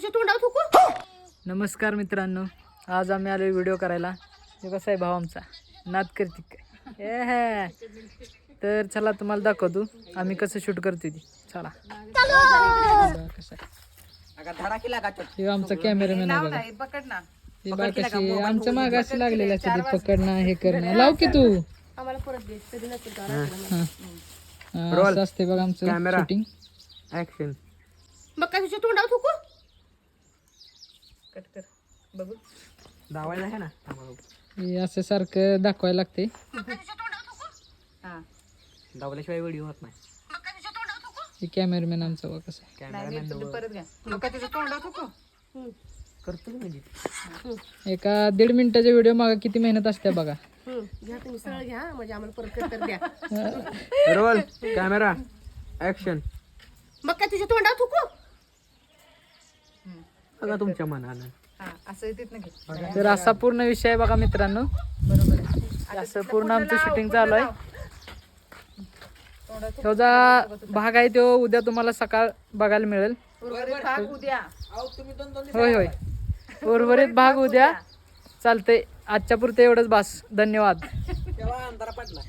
तुझ्या तोंडावर थुकू. नमस्कार मित्रांनो, आज आम्ही आलो व्हिडिओ करायला. हे कसा आहे भाऊ आमचा नाद करते काय. तर चला तुम्हाला दाखवतो आम्ही कसं शूट करतो ती. चला कसं आहे आमचा कॅमेरामॅन आहे बघा. पकड ना. हे बघा कशी आमच्या मागे अशी लागलेली असते पकडणं हे करणं. लाव की तू. आम्हाला परत दे. कधी नसेल असं असते बघा आमचं शूटिंग. ऍक्शन. मग काय तुझ्या तोंडावर थुकू. कट कर बघू. दावायला आहे ना. हे असं सारखं दाखवायला लागते. हा. दावल्याशिवाय व्हिडिओ होत नाही. हे कॅमेरामॅन आमचा बघा कसं आहे. कॅमेरामॅन नाही, परत घ्या. मग काय तुझ्या तोंडावर थुकू. करतो की म्हणजे एका 1.5 मिनिटाच्या व्हिडिओ मागे किती मेहनत असते बघा. घ्या तुम्ही सरळ घ्या म्हणजे आम्हाला परत कट कर द्या. Roll camera action. मग काय तुझ्या तोंडावर थुकू. बघा तुमच्या मनानं. हा असं तिथनं घे. तर असा पूर्ण विषय आहे बघा मित्रांनो. बरोबर आहे. असं पूर्ण आमचं शूटिंग चालू आहे. तो जा भाग आहे तो उद्या तुम्हाला सकाळ बघायला मिळेल. उर्वरित भाग उद्या. होय होय उर्वरित भाग उद्या. चालतंय आजच्या पुरते एवढंच बास. धन्यवाद. तेव्हा अंधारा पडला.